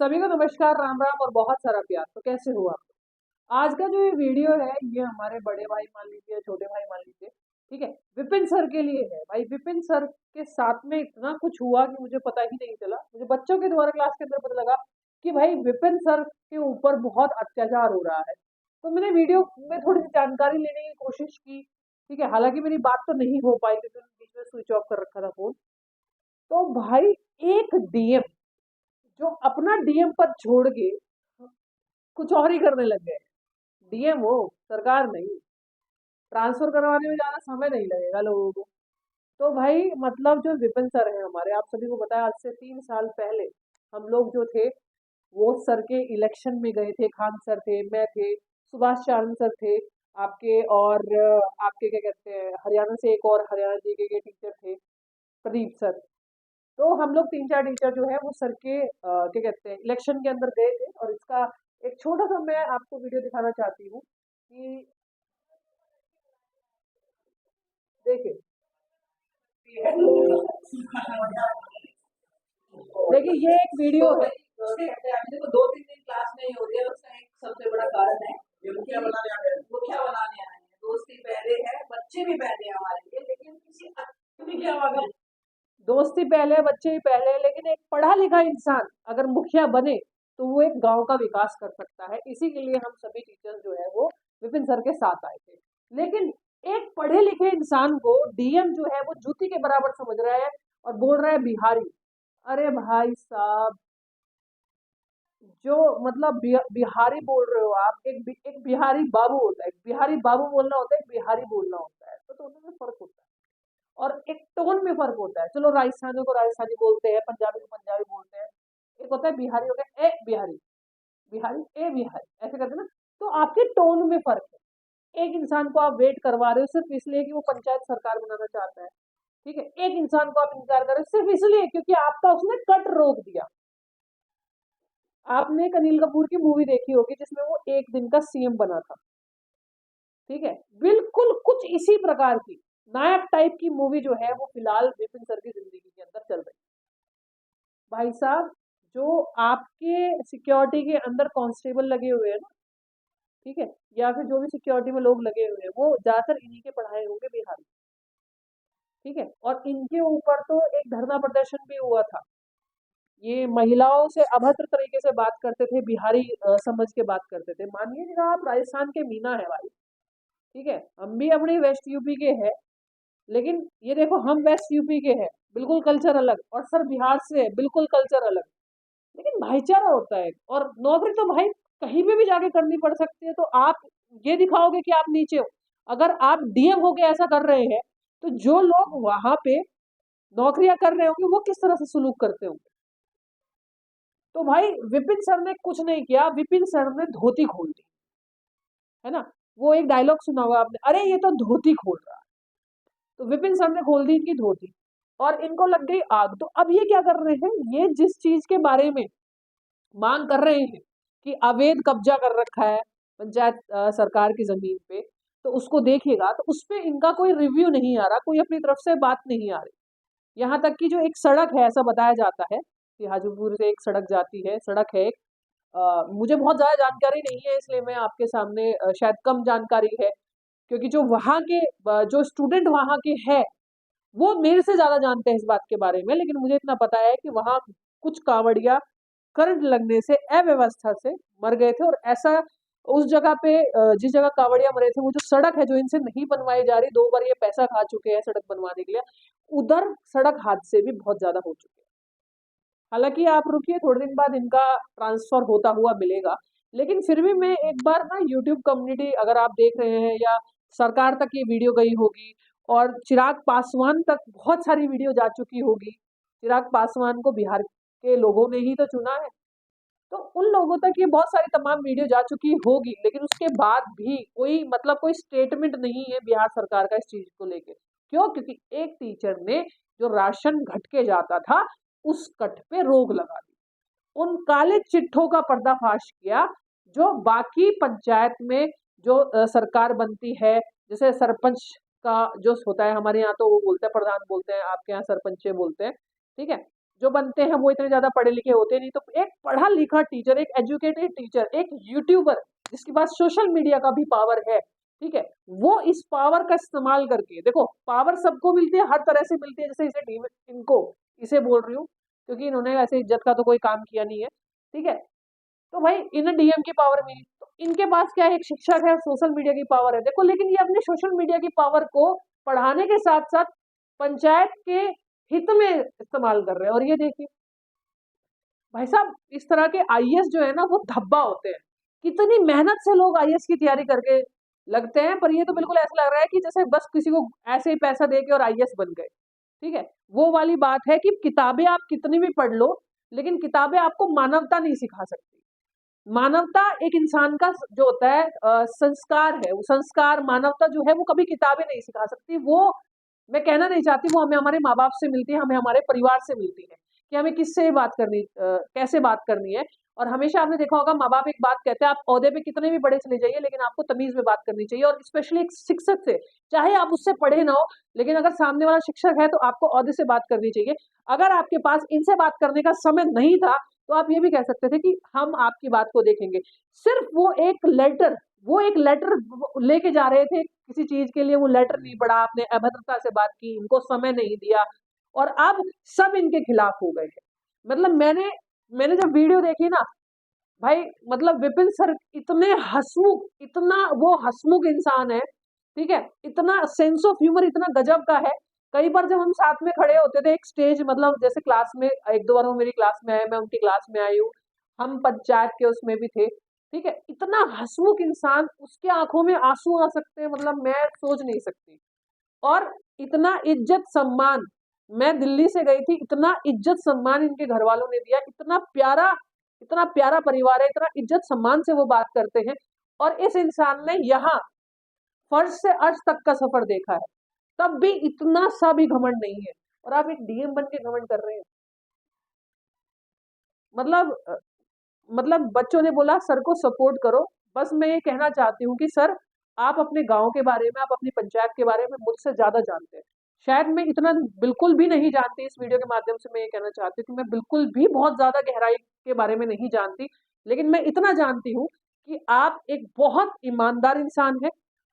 सभी को नमस्कार, राम राम और बहुत सारा प्यार। तो कैसे हो आप? आज का जो ये वीडियो है ये हमारे बड़े भाई मान लीजिए, छोटे भाई मान लीजिए, ठीक है, विपिन सर के लिए है। भाई विपिन सर के साथ में इतना कुछ हुआ कि मुझे पता ही नहीं चला। मुझे बच्चों के द्वारा क्लास के अंदर पता लगा कि भाई विपिन सर के ऊपर बहुत अत्याचार हो रहा है। तो मैंने वीडियो में थोड़ी सी जानकारी लेने की कोशिश की, ठीक है। हालांकि मेरी बात तो नहीं हो पाई क्योंकि बीच में स्विच ऑफ कर रखा था फोन। तो भाई एक डीएम जो अपना डीएम पद छोड़ के कुछ और ही करने लग गए। डीएम हो, सरकार नहीं। ट्रांसफर करवाने में ज्यादा समय नहीं लगेगा लोगों को। तो भाई मतलब जो विपिन सर है हमारे, आप सभी को बताया, आज से 3 साल पहले हम लोग जो थे वो सर के इलेक्शन में गए थे। खान सर थे, मैं थे, सुभाष चारण सर थे आपके, और आपके क्या कहते हैं, हरियाणा से एक और हरियाणा जीके के टीचर थे, प्रदीप सर। तो हम लोग 3-4 टीचर जो है वो सर के क्या कहते हैं इलेक्शन के अंदर गए थे। और इसका एक छोटा सा मैं आपको वीडियो दिखाना चाहती हूँ कि देखिए, देखिए ये एक वीडियो है। अभी देखो 2-3 दिन क्लास नहीं हो रही है, उसका एक सबसे बड़ा कारण है ये मुखिया बनाने आए हैं। दोस्ती पहले है, बच्चे भी पहले हैं हमारे लिए, लेकिन किसी भी क्या होगा। दोस्ती पहले, बच्चे ही पहले, लेकिन एक पढ़ा लिखा इंसान अगर मुखिया बने तो वो एक गांव का विकास कर सकता है। इसी के लिए हम सभी टीचर जो है वो विपिन सर के साथ आए थे। लेकिन एक पढ़े लिखे इंसान को डीएम जो है वो जूती के बराबर समझ रहा है और बोल रहा है बिहारी। अरे भाई साहब, जो मतलब बिहारी बोल रहे हो आप, एक बिहारी बाबू होता है, एक बिहारी बाबू बोलना होता है, एक बिहारी बोलना होता है। तो दोनों में फर्क होता है और एक टोन में फर्क होता है। चलो राजस्थानी को राजस्थानी बोलते हैं, पंजाबी को पंजाबी बोलते हैं। एक होता है बिहारी, हो गया ए बिहारी, बिहारी ए बिहारी, ऐसे करते ना। तो आपके टोन में फर्क है। एक इंसान को आप वेट करवा रहे हो सिर्फ इसलिए कि वो पंचायत सरकार बनाना चाहता है, ठीक है। एक इंसान को आप इंतजार कर रहे हो सिर्फ इसलिए क्योंकि आपका उसने कट रोक दिया। आपने एक अनिल कपूर की मूवी देखी होगी जिसमें वो एक दिन का सीएम बना था, ठीक है। बिल्कुल कुछ इसी प्रकार की नायक टाइप की मूवी जो है वो फिलहाल विपिन सर की जिंदगी के अंदर चल रही है। भाई साहब, जो आपके सिक्योरिटी के अंदर कांस्टेबल लगे हुए हैं ना, ठीक है, या फिर जो भी सिक्योरिटी में लोग लगे हुए हैं वो ज्यादातर इन्हीं के पढ़ाए होंगे बिहारी, ठीक है। और इनके ऊपर तो एक धरना प्रदर्शन भी हुआ था। ये महिलाओं से अभद्र तरीके से बात करते थे, बिहारी समझ के बात करते थे। मानिए आप राजस्थान के मीना है भाई, ठीक है, हम भी अपनी वेस्ट यूपी के हैं। लेकिन ये देखो, हम वेस्ट यूपी के हैं, बिल्कुल कल्चर अलग, और सर बिहार से है, बिल्कुल कल्चर अलग। लेकिन भाईचारा होता है। और नौकरी तो भाई कहीं पे भी जाके करनी पड़ सकती है। तो आप ये दिखाओगे कि आप नीचे हो। अगर आप डीएम होके ऐसा कर रहे हैं तो जो लोग वहां पे नौकरियां कर रहे होंगे वो किस तरह से सुलूक करते होंगे। तो भाई विपिन सर ने कुछ नहीं किया, विपिन सर ने धोती खोल दी, है ना। वो एक डायलॉग सुना होगा आपने, अरे ये तो धोती खोल रहा है। तो विपिन सर ने खोल दी इनकी धोती और इनको लग गई आग। तो अब ये क्या कर रहे हैं, ये जिस चीज के बारे में मांग कर रहे हैं कि अवैध कब्जा कर रखा है पंचायत सरकार की जमीन पे, तो उसको देखिएगा तो उस पे इनका कोई रिव्यू नहीं आ रहा, कोई अपनी तरफ से बात नहीं आ रही। यहाँ तक कि जो एक सड़क है, ऐसा बताया जाता है कि हाजीपुर से एक सड़क जाती है, सड़क है एक, मुझे बहुत ज्यादा जानकारी नहीं है इसलिए मैं आपके सामने शायद कम जानकारी है, क्योंकि जो वहाँ के जो स्टूडेंट वहाँ के हैं वो मेरे से ज्यादा जानते हैं इस बात के बारे में। लेकिन मुझे इतना पता है कि वहाँ कुछ कांवड़िया करंट लगने से, अव्यवस्था से मर गए थे। और ऐसा उस जगह पे जिस जगह कांवड़िया मरे थे, वो जो सड़क है जो इनसे नहीं बनवाई जा रही, 2 बार ये पैसा खा चुके हैं सड़क बनवाने के लिए, उधर सड़क हादसे भी बहुत ज्यादा हो चुके हैं। हालांकि आप रुकिए, थोड़े दिन बाद इनका ट्रांसफर होता हुआ मिलेगा। लेकिन फिर भी मैं एक बार ना, यूट्यूब कम्युनिटी अगर आप देख रहे हैं या सरकार तक ये वीडियो गई होगी और चिराग पासवान तक बहुत सारी वीडियो जा चुकी होगी। चिराग पासवान को बिहार के लोगों ने ही तो चुना है, तो उन लोगों तक ये बहुत सारी तमाम वीडियो जा चुकी होगी। लेकिन उसके बाद भी कोई मतलब कोई स्टेटमेंट नहीं है बिहार सरकार का इस चीज को लेके। क्यों? क्योंकि एक टीचर ने जो राशन घट के जाता था उस कट पे रोक लगा दी, उन काले चिट्ठों का पर्दाफाश किया। जो बाकी पंचायत में जो सरकार बनती है, जैसे सरपंच का जो होता है, हमारे यहाँ तो वो बोलते हैं प्रधान बोलते हैं, आपके यहाँ सरपंचे बोलते हैं, ठीक है। जो बनते हैं वो इतने ज्यादा पढ़े लिखे होते नहीं। तो एक पढ़ा लिखा टीचर, एक एजुकेटेड टीचर, एक यूट्यूबर जिसके पास सोशल मीडिया का भी पावर है, ठीक है, वो इस पावर का इस्तेमाल करके, देखो पावर सबको मिलती है, हर तरह से मिलती है, जैसे इसे इनको इसे बोल रही हूँ क्योंकि इन्होंने ऐसे इज्जत का तो कोई काम किया नहीं है, ठीक है, तो भाई इन्हें डीएम की पावर मिली, तो इनके पास क्या है, एक शिक्षक है, सोशल मीडिया की पावर है, देखो, लेकिन ये अपने सोशल मीडिया की पावर को पढ़ाने के साथ साथ पंचायत के हित में इस्तेमाल कर रहे हैं। और ये देखिए भाई साहब, इस तरह के आईएएस जो है ना वो धब्बा होते हैं, कितनी मेहनत से लोग आईएएस की तैयारी करके लगते हैं, पर ये तो बिल्कुल ऐसा लग रहा है कि जैसे बस किसी को ऐसे ही पैसा दे के और आईएएस बन गए, ठीक है। वो वाली बात है कि किताबें आप कितनी भी पढ़ लो, लेकिन किताबें आपको मानवता नहीं सिखा सकती। मानवता एक इंसान का जो होता है संस्कार है, वो संस्कार मानवता जो है वो कभी किताबें नहीं सिखा सकती। वो मैं कहना नहीं चाहती, वो हमें हमारे माँ बाप से मिलती है, हमें हमारे परिवार से मिलती है कि हमें किससे बात करनी, कैसे बात करनी है। और हमेशा आपने देखा होगा माँ बाप एक बात कहते हैं, आप ओहदे पे कितने भी बड़े चले जाइए, लेकिन आपको तमीज में बात करनी चाहिए। और स्पेशली एक शिक्षक से, चाहे आप उससे पढ़े ना हो, लेकिन अगर सामने वाला शिक्षक है तो आपको ओहदे से बात करनी चाहिए। अगर आपके पास इनसे बात करने का समय नहीं था तो आप ये भी कह सकते थे कि हम आपकी बात को देखेंगे। सिर्फ वो एक लेटर लेके जा रहे थे किसी चीज के लिए, वो लेटर नहीं पढ़ा, आपने अभद्रता से बात की, इनको समय नहीं दिया, और अब सब इनके खिलाफ हो गए हैं। मतलब मैंने जब वीडियो देखी ना भाई, मतलब विपिन सर इतने हंसमुख, इतना वो हंसमुख इंसान है, ठीक है, इतना सेंस ऑफ ह्यूमर इतना गजब का है। कई बार जब हम साथ में खड़े होते थे एक स्टेज, मतलब जैसे क्लास में, एक दो बार वो मेरी क्लास में आए, मैं उनकी क्लास में आई हूँ, हम पंचायत के उसमें भी थे, ठीक है, इतना हंसमुख इंसान, उसके आंखों में आंसू आ सकते हैं, मतलब मैं सोच नहीं सकती। और इतना इज्जत सम्मान, मैं दिल्ली से गई थी, इतना इज्जत सम्मान इनके घर वालों ने दिया, इतना प्यारा परिवार है, इतना इज्जत सम्मान से वो बात करते हैं। और इस इंसान ने यहाँ फर्श से अर्श तक का सफर देखा है, तब भी इतना सा भी घमंड नहीं है, और आप एक डीएम बन के घमंड कर रहे हैं। मतलब मतलब बच्चों ने बोला सर को सपोर्ट करो, बस मैं ये कहना चाहती हूँ कि सर, आप अपने गांव के बारे में, आप अपनी पंचायत के बारे में मुझसे ज्यादा जानते हैं। शायद मैं इतना बिल्कुल भी नहीं जानती, इस वीडियो के माध्यम से मैं ये कहना चाहती हूँ कि मैं बिल्कुल भी बहुत ज्यादा गहराई के बारे में नहीं जानती, लेकिन मैं इतना जानती हूँ कि आप एक बहुत ईमानदार इंसान है।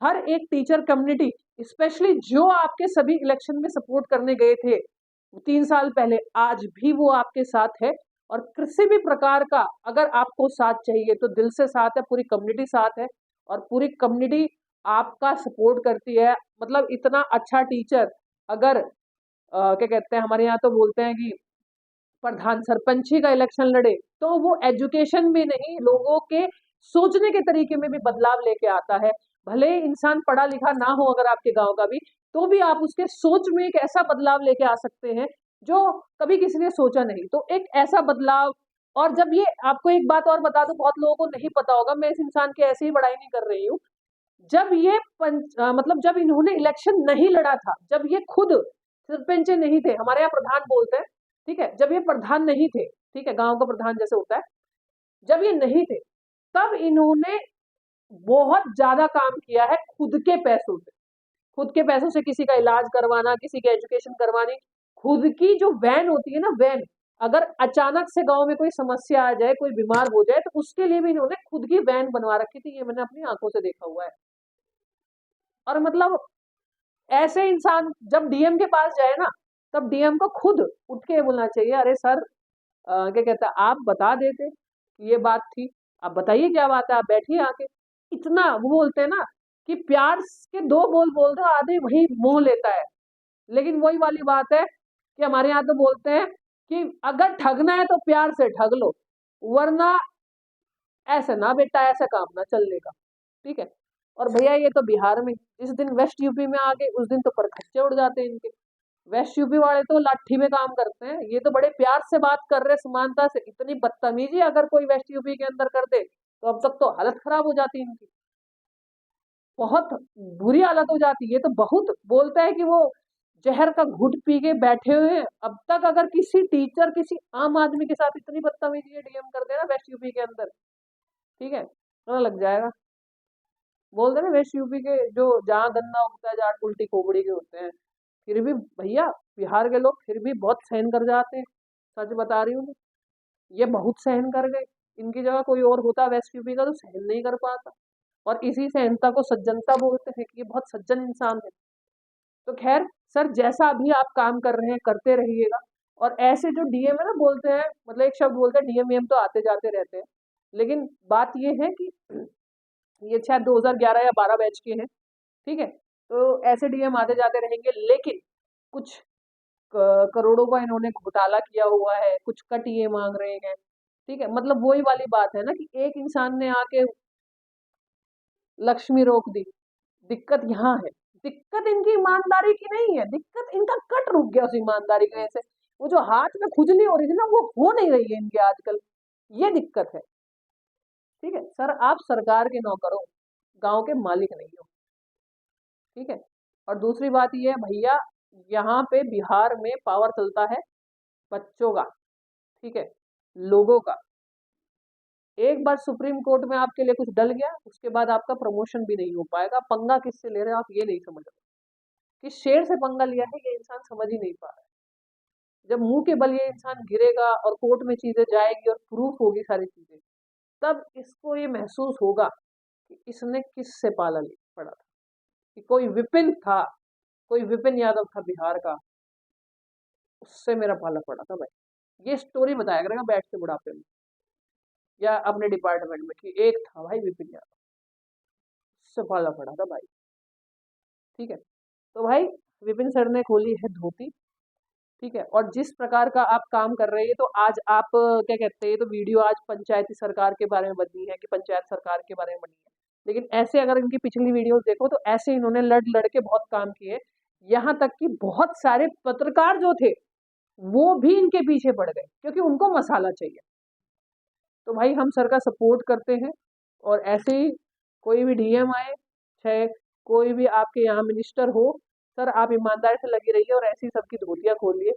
हर एक टीचर कम्युनिटी, स्पेशली जो आपके सभी इलेक्शन में सपोर्ट करने गए थे 3 साल पहले, आज भी वो आपके साथ है। और किसी भी प्रकार का अगर आपको साथ चाहिए तो दिल से साथ है, पूरी कम्युनिटी साथ है, और पूरी कम्युनिटी आपका सपोर्ट करती है। मतलब इतना अच्छा टीचर, अगर क्या कहते हैं, हमारे यहाँ तो बोलते हैं कि प्रधान सरपंची का इलेक्शन लड़े, तो वो एजुकेशन में नहीं, लोगों के सोचने के तरीके में भी बदलाव लेके आता है। भले इंसान पढ़ा लिखा ना हो अगर आपके गांव का भी, तो भी आप उसके सोच में एक ऐसा बदलाव लेके आ सकते हैं जो कभी किसी ने सोचा नहीं, तो एक ऐसा बदलाव। और जब ये, आपको एक बात और बता दूं, बहुत लोगों को नहीं पता होगा, मैं इस इंसान की ऐसे ही बड़ाई नहीं कर रही हूँ। जब ये मतलब जब इन्होंने इलेक्शन नहीं लड़ा था, जब ये खुद सरपंच नहीं थे, हमारे यहाँ प्रधान बोलते हैं, ठीक है, जब ये प्रधान नहीं थे, ठीक है, गांव का प्रधान जैसे होता है, जब ये नहीं थे, तब इन्होंने बहुत ज्यादा काम किया है खुद के पैसों से। खुद के पैसों से किसी का इलाज करवाना, किसी की एजुकेशन करवानी, खुद की जो वैन होती है ना, वैन, अगर अचानक से गांव में कोई समस्या आ जाए, कोई बीमार हो जाए, तो उसके लिए भी इन्होंने खुद की वैन बनवा रखी थी, ये मैंने अपनी आंखों से देखा हुआ है। और मतलब ऐसे इंसान जब डीएम के पास जाए ना, तब डीएम को खुद उठ के बोलना चाहिए, अरे सर, क्या कहता है, आप बता देते कि ये बात थी, आप बताइए क्या बात है, आप बैठिए आके। इतना वो बोलते हैं ना कि प्यार के दो बोल बोल दो, आदमी वही मोह लेता है। लेकिन वही वाली बात है कि हमारे यहाँ तो बोलते हैं कि अगर ठगना है तो प्यार से ठग लो, वरना ऐसे ना बेटा, ऐसा काम ना चलने का, ठीक है। और भैया ये तो बिहार में, जिस दिन वेस्ट यूपी में आ गए उस दिन तो परखच्चे उड़ जाते हैं इनके। वेस्ट यूपी वाले तो लाठी में काम करते हैं, ये तो बड़े प्यार से बात कर रहे, समानता से। इतनी बदतमीजी अगर कोई वेस्ट यूपी के अंदर कर दे तो अब तक तो हालत खराब हो जाती है इनकी, बहुत बुरी हालत हो जाती है। ये तो बहुत बोलता है कि वो जहर का घुट पी के बैठे हुए हैं। अब तक अगर किसी टीचर, किसी आम आदमी के साथ इतनी बदतमीजी डीएम कर देना वेस्ट यूपी के अंदर, ठीक है, पता लग जाएगा। बोलते हैं ना वेस्ट यूपी के जो, जहाँ गन्ना उगता है, जहाँ उल्टी खोपड़ी के होते हैं, फिर भी भैया बिहार के लोग फिर भी बहुत सहन कर जाते हैं। सच बता रही हूँ मैं। ये बहुत सहन कर गए, इनकी जगह कोई और होता वेस्ट यूपी का तो सहन नहीं कर पाता। और इसी सहनता को सज्जनता बोलते हैं कि ये बहुत सज्जन इंसान है। तो खैर सर, जैसा अभी आप काम कर रहे हैं करते रहिएगा। और ऐसे जो डीएम है ना, बोलते हैं मतलब एक शब्द बोलते हैं डीएम वीएम तो आते जाते रहते हैं, लेकिन बात ये है कि ये शायद 2011 या 12 बैच के हैं, ठीक है। तो ऐसे डीएम आते जाते रहेंगे, लेकिन कुछ करोड़ों का इन्होंने घोटाला किया हुआ है, कुछ कट ये मांग रहे हैं, ठीक है। मतलब वही वाली बात है ना कि एक इंसान ने आके लक्ष्मी रोक दी। दिक्कत यहाँ है, दिक्कत इनकी ईमानदारी की नहीं है, दिक्कत इनका कट रुक गया उस ईमानदारी की वजह से। वो जो हाथ में खुजली हो रही थी ना, वो हो नहीं रही है इनके आजकल, ये दिक्कत है। ठीक है सर, आप सरकार के नौकर हो, गांव के मालिक नहीं हो, ठीक है। और दूसरी बात ये है भैया, यहाँ पे बिहार में पावर चलता है बच्चों का, ठीक है, लोगों का। एक बार सुप्रीम कोर्ट में आपके लिए कुछ डल गया, उसके बाद आपका प्रमोशन भी नहीं हो पाएगा। पंगा किससे ले रहे हो आप ये नहीं समझ रहे, किस शेर से पंगा लिया है ये इंसान समझ ही नहीं पा रहा है। जब मुंह के बल ये इंसान गिरेगा और कोर्ट में चीजें जाएगी और प्रूफ होगी सारी चीजें, तब इसको ये महसूस होगा कि इसने किस से पाला पड़ा था। कि कोई विपिन था, कोई विपिन यादव था बिहार का, उससे मेरा पाला पड़ा था भाई। ये स्टोरी बताया करेगा बैठ के बुढ़ापे में या अपने डिपार्टमेंट में कि एक था भाई विपिन यादव, उससे पाला पड़ा था भाई, ठीक है। तो भाई विपिन सर ने खोली है धोती, ठीक है। और जिस प्रकार का आप काम कर रहे हैं, तो आज आप क्या कहते हैं, तो वीडियो आज पंचायती सरकार के बारे में बनी है कि पंचायत सरकार के बारे में बनी है, लेकिन ऐसे अगर इनकी पिछली वीडियोस देखो तो ऐसे इन्होंने लड़ लड़ के बहुत काम किए। यहाँ तक कि बहुत सारे पत्रकार जो थे वो भी इनके पीछे पड़ गए क्योंकि उनको मसाला चाहिए। तो भाई हम सर का सपोर्ट करते हैं, और ऐसे ही कोई भी डीएम आए, चाहे कोई भी आपके यहाँ मिनिस्टर हो, सर आप ईमानदारी से लगी रहिए और ऐसी सबकी धोतियां खोलिए,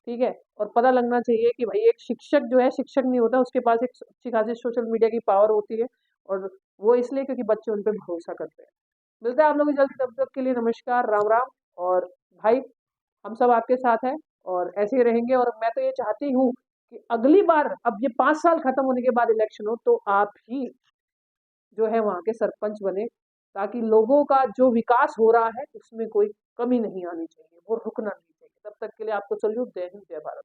ठीक है। और पता लगना चाहिए कि भाई एक शिक्षक जो है शिक्षक नहीं होता, उसके पास एक अच्छी खासी सोशल मीडिया की पावर होती है, और वो इसलिए क्योंकि बच्चे उन पर भरोसा करते हैं। मिलता है आप लोग जल्दी, तब तक के लिए नमस्कार, राम राम। और भाई हम सब आपके साथ हैं और ऐसे ही रहेंगे। और मैं तो ये चाहती हूँ कि अगली बार, अब ये 5 साल खत्म होने के बाद इलेक्शन हो, तो आप ही जो है वहाँ के सरपंच बने, ताकि लोगों का जो विकास हो रहा है उसमें कोई कमी नहीं आनी चाहिए, वो रुकना नहीं चाहिए। तब तक के लिए आपको सल्यूट, जय हिंद जय भारत।